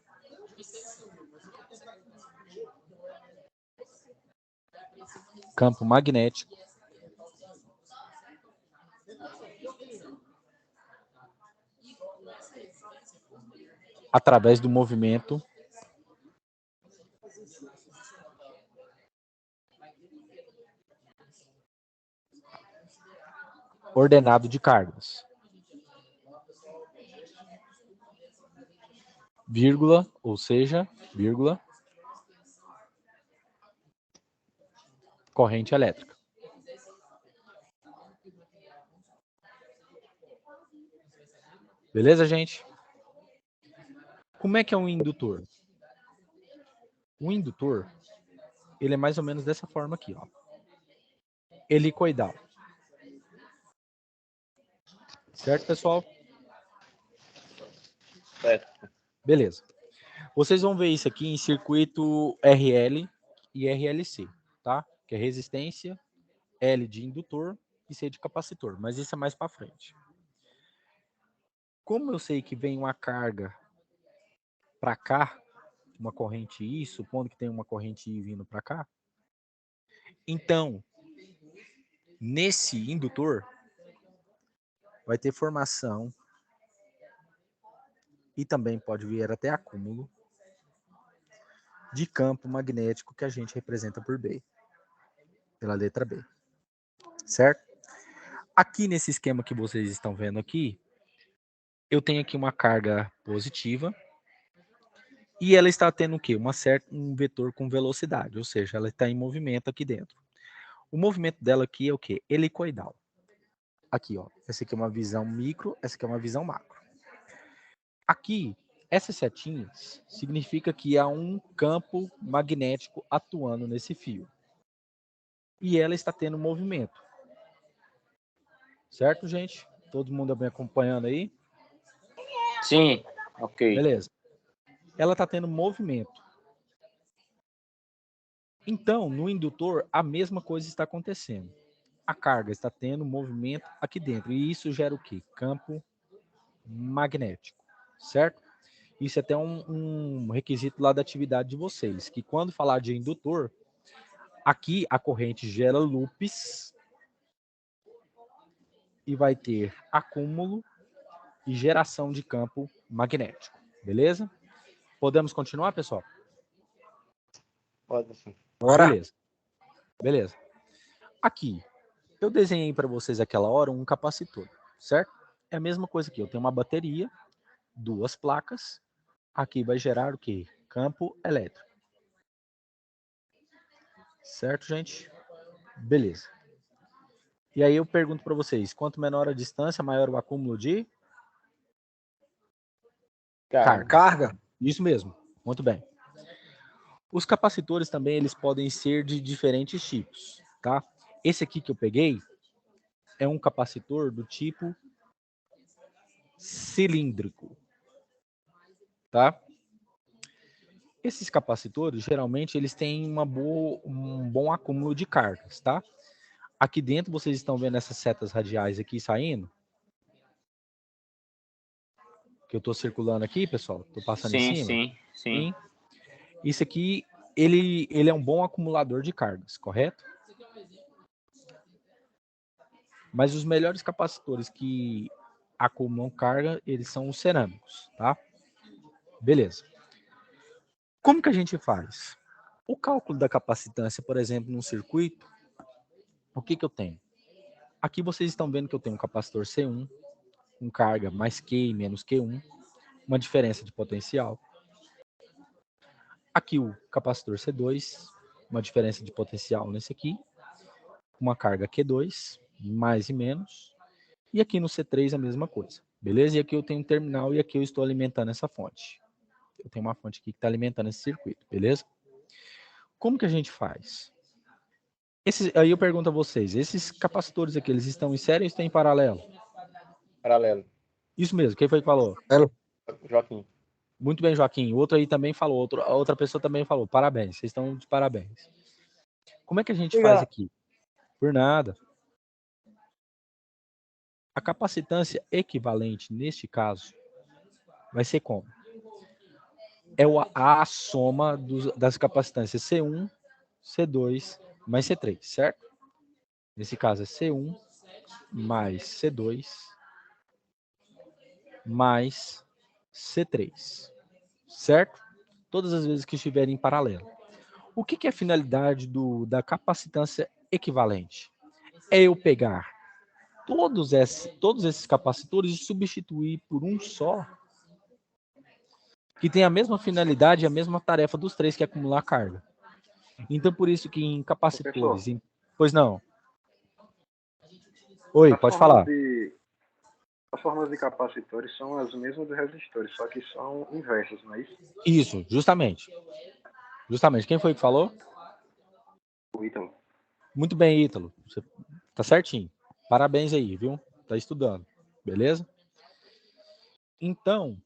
através do movimento ordenado de cargas, vírgula, ou seja, vírgula, corrente elétrica. Beleza, gente? Como é que é um indutor? O indutor, ele é mais ou menos dessa forma aqui, ó. Helicoidal. Certo, pessoal? Certo. Beleza. Vocês vão ver isso aqui em circuito RL e RLC, tá? Que é resistência, L de indutor e C de capacitor, mas isso é mais para frente. Como eu sei que vem uma carga para cá, uma corrente I, supondo que tem uma corrente I vindo para cá, então, nesse indutor, vai ter formação e também pode vir até acúmulo de campo magnético que a gente representa por B, pela letra B, certo? Aqui nesse esquema que vocês estão vendo aqui, eu tenho aqui uma carga positiva e ela está tendo o quê? Um vetor com velocidade, ou seja, ela está em movimento aqui dentro. O movimento dela aqui é o quê? Helicoidal. Aqui, ó, essa aqui é uma visão micro, essa aqui é uma visão macro. Aqui, Essas setinhas significa que há um campo magnético atuando nesse fio. E ela está tendo movimento. Certo, gente? Todo mundo bem acompanhando aí? Sim, ok. Beleza. Ela está tendo movimento. Então, no indutor, a mesma coisa está acontecendo. A carga está tendo movimento aqui dentro. E isso gera o quê? Campo magnético. Certo? Isso é até um requisito lá da atividade de vocês. Que quando falar de indutor, aqui a corrente gera loops e vai ter acúmulo e geração de campo magnético. Beleza? Podemos continuar, pessoal? Pode sim. Bora. Beleza. Aqui, eu desenhei para vocês aquela hora um capacitor, certo? É a mesma coisa aqui. Eu tenho uma bateria, duas placas. Aqui vai gerar o quê? Campo elétrico. Certo, gente? Beleza. E aí eu pergunto para vocês, quanto menor a distância, maior o acúmulo de Carga. Isso mesmo. Muito bem. Os capacitores também, eles podem ser de diferentes tipos, tá? Esse aqui que eu peguei é um capacitor do tipo cilíndrico, tá? Esses capacitores, geralmente, eles têm um bom acúmulo de cargas, tá? Aqui dentro, vocês estão vendo essas setas radiais aqui saindo? Que eu estou circulando aqui, pessoal? Estou passando em cima? Sim. Isso aqui, ele é um bom acumulador de cargas, correto? Mas os melhores capacitores que acumulam carga, eles são os cerâmicos, tá? Beleza. Como que a gente faz? O cálculo da capacitância, por exemplo, num circuito, o que eu tenho? Aqui vocês estão vendo que eu tenho um capacitor C1, com carga mais Q e menos Q1, uma diferença de potencial. Aqui o capacitor C2, uma diferença de potencial nesse aqui, uma carga Q2, mais e menos. E aqui no C3 a mesma coisa, beleza? E aqui eu tenho um terminal e aqui eu estou alimentando essa fonte. Eu tenho uma fonte aqui que está alimentando esse circuito, beleza? Como que a gente faz? Aí eu pergunto a vocês, esses capacitores aqui, eles estão em série ou estão em paralelo? Paralelo. Isso mesmo, quem foi que falou? Joaquim. Muito bem, Joaquim. O outro aí também falou, a outra pessoa também falou. Parabéns, vocês estão de parabéns. Como é que a gente faz aqui? Por nada. A capacitância equivalente, neste caso, vai ser como? É a soma das capacitâncias C1, C2 mais C3, certo? Nesse caso é C1 mais C2 mais C3, certo? Todas as vezes que estiverem em paralelo. O que é a finalidade da capacitância equivalente? É eu pegar todos esses capacitores e substituir por um só, que tem a mesma finalidade e a mesma tarefa dos três, que é acumular carga. Então, por isso que em capacitores... Pois não. Oi, pode falar. As formas de capacitores são as mesmas de resistores, só que são inversas, não é isso? Isso, justamente. Justamente. Quem foi que falou? O Ítalo. Muito bem, Ítalo. Você tá certinho. Parabéns aí, viu? Tá estudando. Beleza? Então,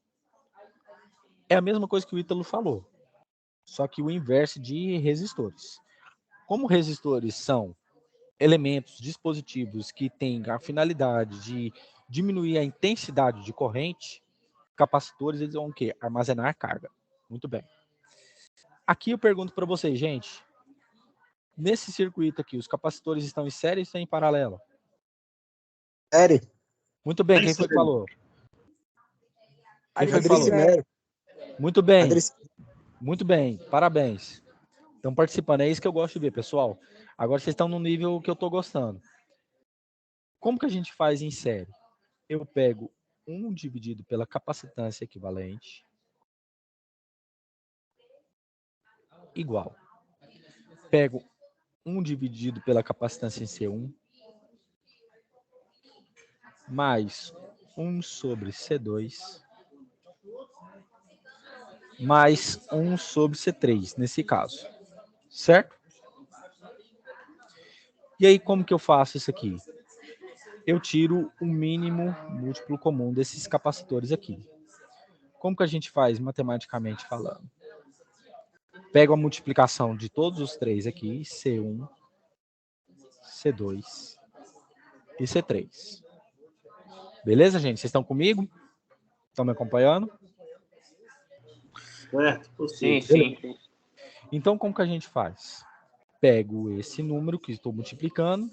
é a mesma coisa que o Ítalo falou, só que o inverso de resistores. Como resistores são elementos, dispositivos que têm a finalidade de diminuir a intensidade de corrente, capacitores, eles vão o quê? Armazenar carga. Muito bem. Aqui eu pergunto para vocês, gente, nesse circuito aqui, os capacitores estão em série ou estão em paralelo? Série. Muito bem, quem foi que falou? Quem foi que falou? Muito bem. Muito bem, parabéns. Estão participando, é isso que eu gosto de ver, pessoal. Agora vocês estão no nível que eu estou gostando. Como que a gente faz em série? Eu pego 1 dividido pela capacitância equivalente igual. Pego 1 dividido pela capacitância em C1 mais 1 sobre C2 mais 1 sobre C3, nesse caso. Certo? E aí, como que eu faço isso aqui? Eu tiro o mínimo múltiplo comum desses capacitores aqui. Como que a gente faz matematicamente falando? Pego a multiplicação de todos os três aqui, C1, C2 e C3. Beleza, gente? Vocês estão comigo? Estão me acompanhando? Certo, Sim, sim. Então, como que a gente faz? Pego esse número que estou multiplicando,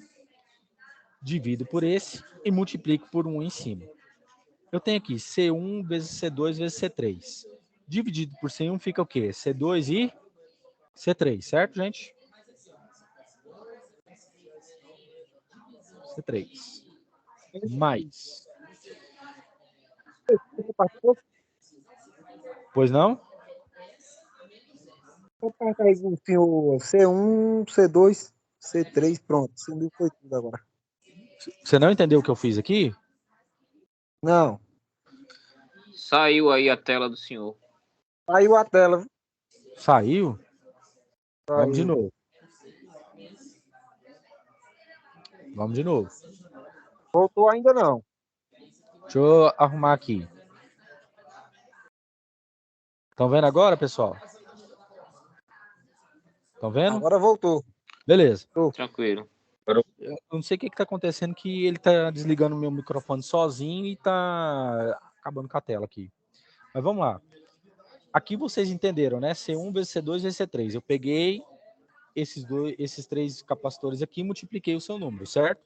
divido por esse e multiplico por 1 em cima. Eu tenho aqui C1 vezes C2 vezes C3. Dividido por C1 fica o quê? C2 e C3, certo, gente? C3. Mais. Pois não? Vou apertar aí no senhor C1, C2, C3, pronto. Sumiu foi tudo agora. Você não entendeu o que eu fiz aqui? Não. Saiu aí a tela do senhor. Saiu a tela. Saiu? Vamos de novo. Vamos de novo. Voltou ainda não. Deixa eu arrumar aqui. Estão vendo agora, pessoal? Estão vendo? Agora voltou. Beleza. Tranquilo. Eu não sei o que está acontecendo, que ele está desligando o meu microfone sozinho e está acabando com a tela aqui. Mas vamos lá. Aqui vocês entenderam, né? C1 vezes C2 vezes C3. Eu peguei esses três capacitores aqui e multipliquei o seu número, certo?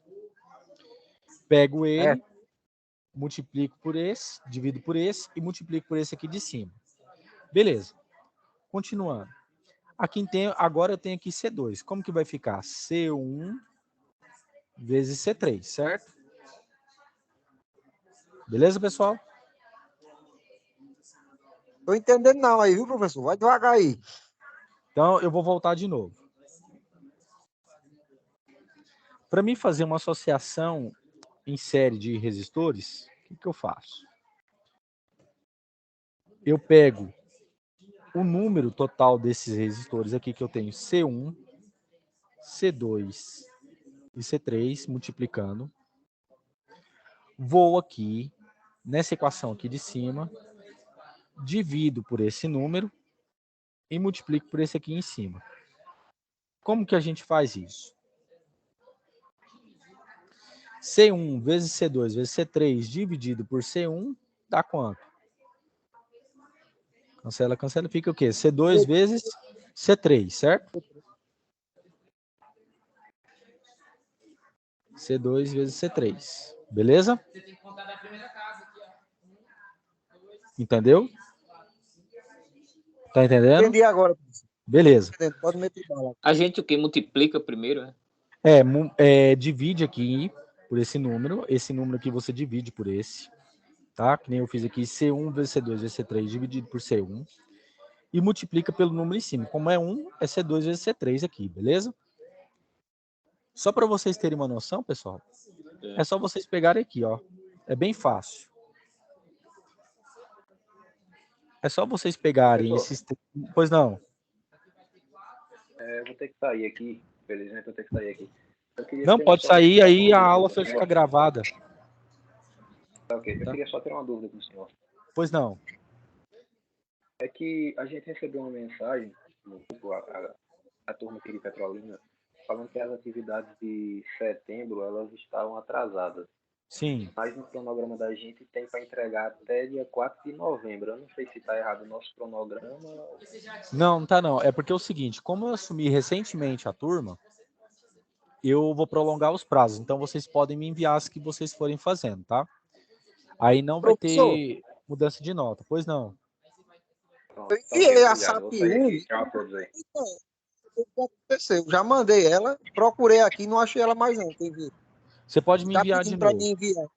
Pego ele, multiplico por esse, divido por esse e multiplico por esse aqui de cima. Beleza. Continuando. Agora eu tenho aqui C2. Como que vai ficar? C1 vezes C3, certo? Beleza, pessoal? Tô entendendo não aí, viu, professor? Vai devagar aí. Então, eu vou voltar de novo. Para mim fazer uma associação em série de resistores, o que eu faço? Eu pego o número total desses resistores aqui que eu tenho, C1, C2 e C3, multiplicando. Vou aqui, nessa equação aqui de cima, divido por esse número e multiplico por esse aqui em cima. Como que a gente faz isso? C1 vezes C2 vezes C3 dividido por C1 dá quanto? Cancela, cancela, fica o quê? C2 vezes C3, certo? C2 vezes C3. Beleza? Entendeu? Tá entendendo? Entendi agora. Beleza. Pode meter bala. A gente o que? Multiplica primeiro, né? Divide aqui por esse número aqui você divide por esse, tá? Que nem eu fiz aqui, C1 vezes C2 vezes C3 dividido por C1, e multiplica pelo número em cima. Como é 1, é C2 vezes C3 aqui, beleza? Só para vocês terem uma noção, pessoal, é só vocês pegarem aqui, ó. É bem fácil. É só vocês pegarem esses... Pois não? Eu vou ter que sair aqui, felizmente eu tenho que sair aqui. Não, pode sair, aí a aula vai ficar gravada. Ok, eu queria só ter uma dúvida com o senhor. Pois não. É que a gente recebeu uma mensagem no grupo, a turma aqui de Petrolina, falando que as atividades de setembro, elas estavam atrasadas. Sim. Mas no cronograma da gente tem para entregar até dia 4 de novembro. Eu não sei se está errado o nosso cronograma. Não, não tá não. É porque é o seguinte, como eu assumi recentemente a turma, eu vou prolongar os prazos. Então, vocês podem me enviar as que vocês forem fazendo, tá? Aí não vai ter mudança de nota. Pois não. Eu enviei a SAP 1. O que aconteceu? Já mandei ela, procurei aqui, não achei ela mais não. Você pode me enviar de novo.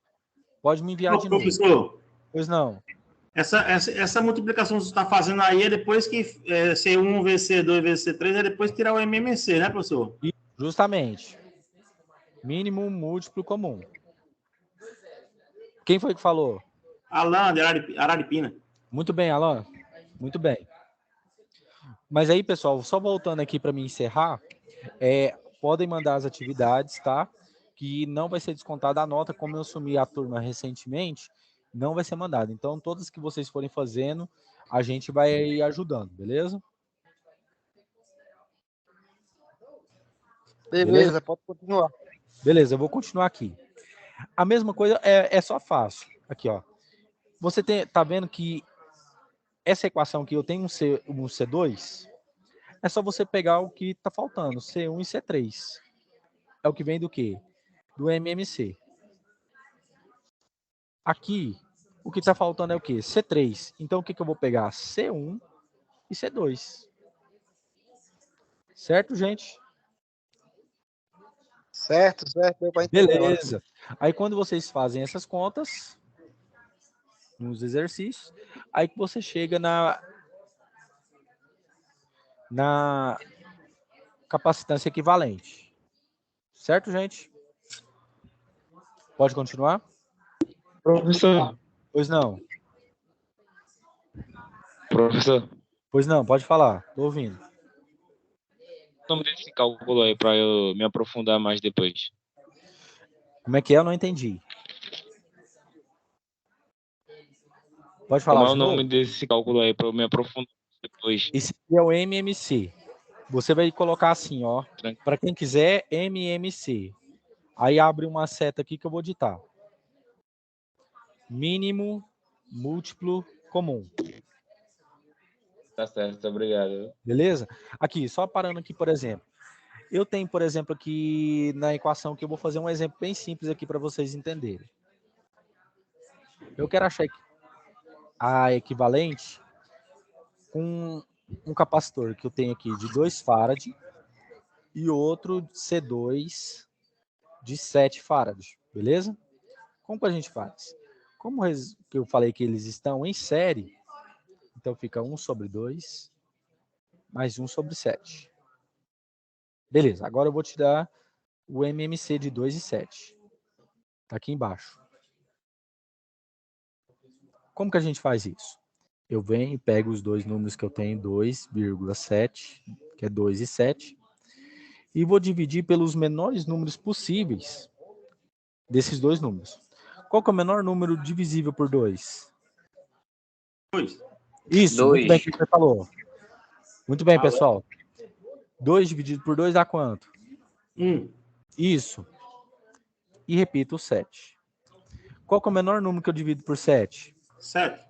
Pode me enviar de novo. Professor, pois não. Essa multiplicação que você está fazendo aí é depois que C1 vezes C2 vezes C3, é depois tirar o MMC, né, professor? Justamente. Mínimo múltiplo comum. Quem foi que falou? Alan, de Araripina. Muito bem, Alan. Muito bem. Mas aí, pessoal, só voltando aqui para me encerrar, podem mandar as atividades, tá? Que não vai ser descontada a nota, como eu assumi a turma recentemente, não vai ser mandada. Então, todas que vocês forem fazendo, a gente vai ajudando, beleza? Beleza, pode continuar. Beleza, eu vou continuar aqui. A mesma coisa é só fácil. Aqui, ó. Você tá vendo que essa equação aqui, eu tenho um C2, é só você pegar o que está faltando, C1 e C3. É o que vem do quê? Do MMC. Aqui, o que está faltando é o quê? C3. Então, o que eu vou pegar? C1 e C2. Certo, gente? Certo, deu para entender. Beleza. Aí, quando vocês fazem essas contas, nos exercícios, aí que você chega na capacitância equivalente. Certo, gente? Pode continuar? Professor. Pois não. Professor. Pois não, pode falar. Tô ouvindo. O nome desse cálculo aí para eu me aprofundar mais depois. Como é que é? Eu não entendi. Pode falar. Como é o nome desse cálculo aí para eu me aprofundar depois? Esse aqui é o MMC. Você vai colocar assim, ó. Para quem quiser, MMC. Aí abre uma seta aqui que eu vou digitar. Mínimo, múltiplo, comum. Tá certo, obrigado. Beleza? Aqui, só parando aqui, por exemplo. Eu tenho, por exemplo, aqui na equação que eu vou fazer um exemplo bem simples aqui para vocês entenderem. Eu quero achar a equivalente com um capacitor que eu tenho aqui de 2 farad e outro C2 de 7 farad, beleza? Como que a gente faz? Como eu falei que eles estão em série, então fica 1 sobre 2 mais 1 sobre 7. Beleza, agora eu vou tirar o MMC de 2 e 7. Está aqui embaixo. Como que a gente faz isso? Eu venho e pego os dois números que eu tenho, 2,7, que é 2 e 7, e vou dividir pelos menores números possíveis desses dois números. Qual que é o menor número divisível por 2? 2. Isso, muito bem que você falou. Muito bem, pessoal. 2 dividido por 2 dá quanto? 1. Isso. E repito, o 7. Qual que é o menor número que eu divido por 7? 7.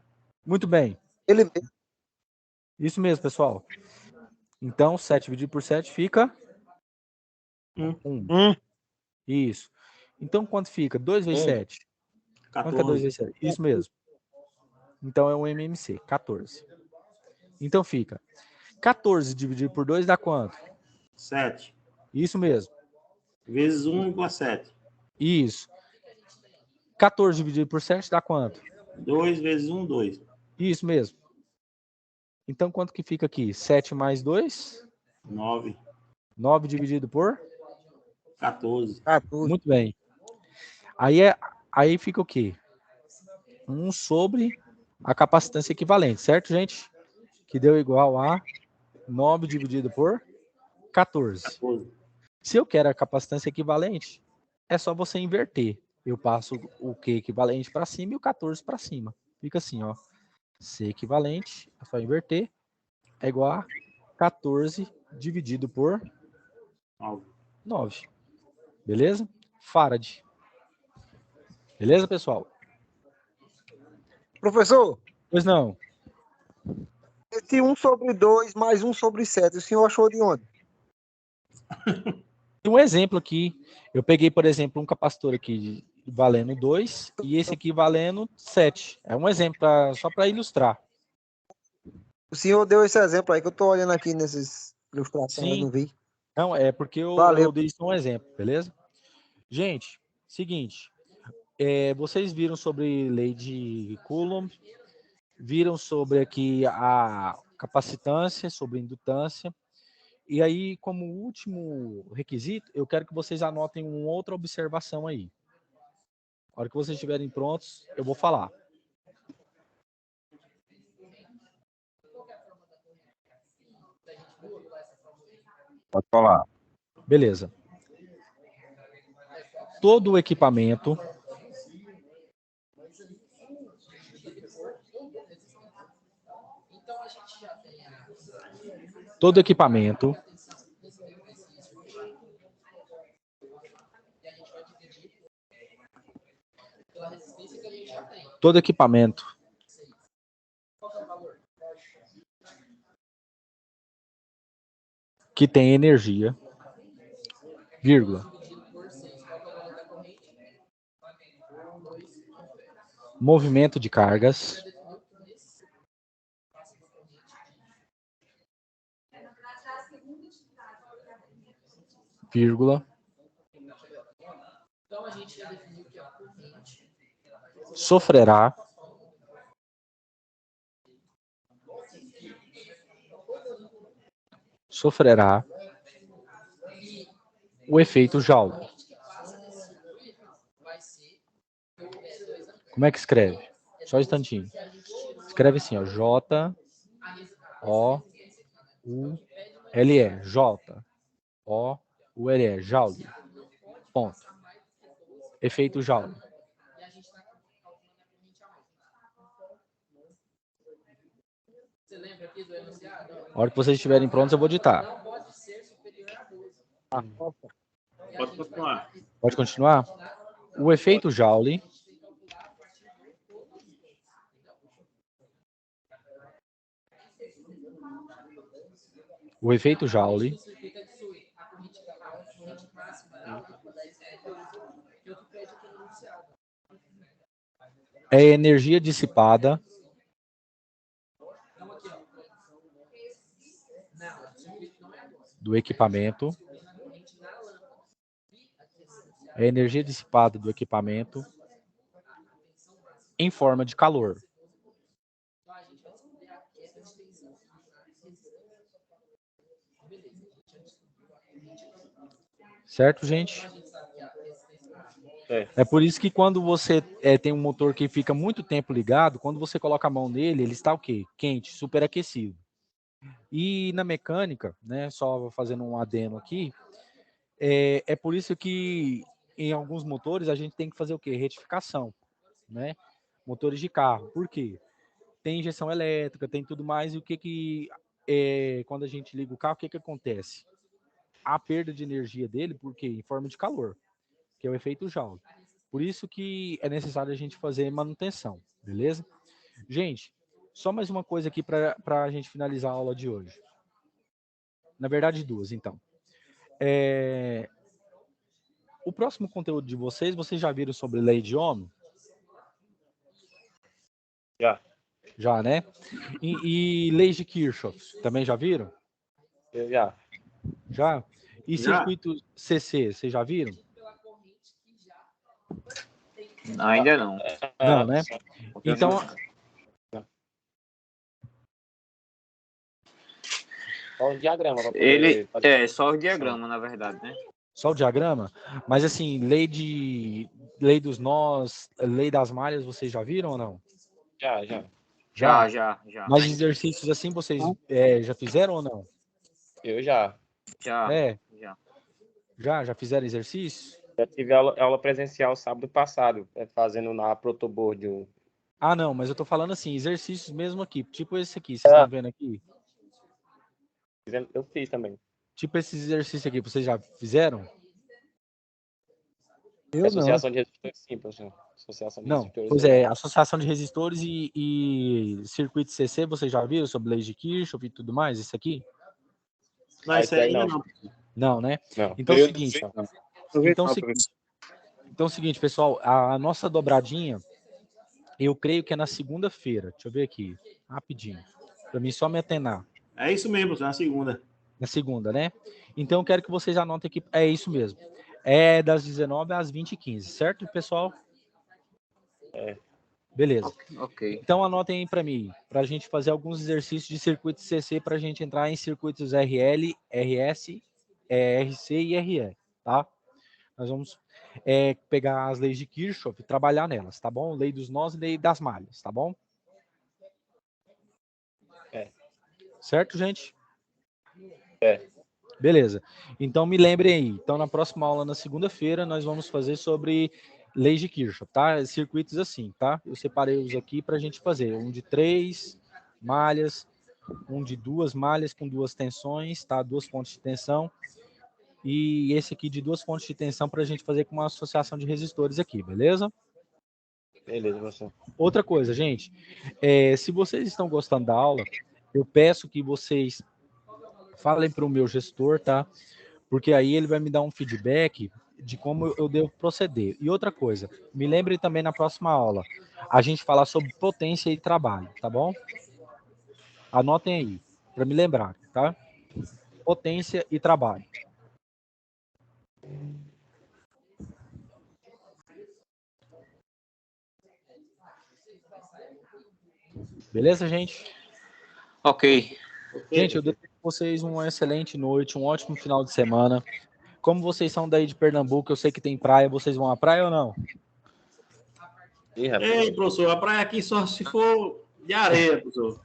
Muito bem. Isso mesmo, pessoal. Então, 7 dividido por 7 fica 1. Isso. Então, quanto fica? 2 vezes 7. Quanto que é 2 vezes 7? Isso mesmo. Então, é um MMC, 14. Então, fica 14 dividido por 2 dá quanto? 7. Isso mesmo. Vezes 1 igual a 7. Isso. 14 dividido por 7 dá quanto? 2 vezes 1, 2. Isso mesmo. Então, quanto que fica aqui? 7 mais 2? 9. 9 dividido por? 14. Muito bem. Aí fica o quê? 1 sobre a capacitância equivalente, certo, gente? Que deu igual a 9 dividido por 14. Se eu quero a capacitância equivalente, é só você inverter. Eu passo o Q equivalente para cima e o 14 para cima. Fica assim, ó. C equivalente, é só inverter, é igual a 14 dividido por 9. Beleza? Farad. Beleza, pessoal? Professor? Pois não. Esse 1 sobre 2 mais 1 sobre 7, o senhor achou de onde? Um exemplo aqui. Eu peguei, por exemplo, um capacitor aqui valendo 2 e esse aqui valendo 7. É um exemplo, só para ilustrar. O senhor deu esse exemplo aí que eu estou olhando aqui nessas ilustrações, eu não vi. Não, é porque eu dei só um exemplo, beleza? Gente, seguinte. Vocês viram sobre lei de Coulomb, viram sobre aqui a capacitância, sobre indutância. E aí, como último requisito, eu quero que vocês anotem uma outra observação aí. Na hora que vocês estiverem prontos, eu vou falar. Pode falar. Beleza. Todo o equipamento que tem energia, vírgula, movimento de cargas, vírgula, sofrerá o efeito Joule. Como é que escreve? Só um instantinho. Escreve assim, ó, J-O-U-L-E, J-O-U-L-E, Joule. Ponto. Efeito Joule. A hora que vocês estiverem prontos, eu vou ditar. Pode continuar. Pode continuar? O efeito Joule é energia dissipada do equipamento. É energia dissipada do equipamento em forma de calor. Certo, gente? É por isso que quando você tem um motor que fica muito tempo ligado, quando você coloca a mão nele, ele está o quê? Quente, superaquecido. E na mecânica, né, só fazendo um adendo aqui, é por isso que em alguns motores a gente tem que fazer o quê? Retificação, né? Motores de carro. Por quê? Tem injeção elétrica, tem tudo mais, e o que quando a gente liga o carro, o que acontece? A perda de energia dele, por quê? Em forma de calor, que é o efeito Joule. Por isso que é necessário a gente fazer manutenção, beleza? Gente, só mais uma coisa aqui para a gente finalizar a aula de hoje. Na verdade, duas, então. O próximo conteúdo de vocês já viram sobre lei de Ohm? Já. Já, né? E leis de Kirchhoff, também já viram? Eu já. Já? E circuito CC, vocês já viram? Ainda não. Não, né? Então... Só o diagrama. Só o diagrama, na verdade, né? Só o diagrama? Mas assim, lei dos nós, lei das malhas, vocês já viram ou não? Já. Mas exercícios assim, vocês já fizeram ou não? Eu já. Já fizeram exercício? Já tive aula presencial sábado passado, fazendo na protoboard. Ah, não, mas eu tô falando assim, exercícios mesmo aqui, tipo esse aqui, vocês estão vendo aqui? Eu fiz também. Tipo esses exercícios aqui, vocês já fizeram? Associação de resistores, sim, professor. Associação de resistores. Pois é, associação de resistores e circuito CC, vocês já viram sobre leis de Kirchhoff e tudo mais, isso aqui? Não, isso aí não. Não, né? Não. Então é o seguinte. Então é o seguinte, pessoal, a nossa dobradinha, eu creio que é na segunda-feira. Deixa eu ver aqui, rapidinho. Para mim só me atenar. É isso mesmo, na segunda. Na segunda, né? Então eu quero que vocês anotem aqui. É isso mesmo. É das 19 às 20h15, certo, pessoal? Beleza. Ok. Então anotem aí para mim, para a gente fazer alguns exercícios de circuito CC para a gente entrar em circuitos RL, RS, RC e RE, tá? Nós vamos pegar as leis de Kirchhoff e trabalhar nelas, tá bom? Lei dos nós e lei das malhas, tá bom? Certo, gente? Beleza. Então, me lembrem aí. Então, na próxima aula, na segunda-feira, nós vamos fazer sobre leis de Kirchhoff, tá? Circuitos assim, tá? Eu separei-os aqui para a gente fazer. Um de 3 malhas, um de 2 malhas com 2 tensões, tá? 2 fontes de tensão. E esse aqui de 2 fontes de tensão para a gente fazer com uma associação de resistores aqui, beleza? Beleza, professor. Outra coisa, gente. Se vocês estão gostando da aula, eu peço que vocês falem para o meu gestor, tá? Porque aí ele vai me dar um feedback de como eu devo proceder. E outra coisa, me lembre também na próxima aula, a gente falar sobre potência e trabalho, tá bom? Anotem aí, para me lembrar, tá? Potência e trabalho. Beleza, gente? Ok. Gente, eu desejo a vocês uma excelente noite, um ótimo final de semana. Como vocês são daí de Pernambuco, eu sei que tem praia, vocês vão à praia ou não? Ei, professor, a praia aqui só se for de areia, professor.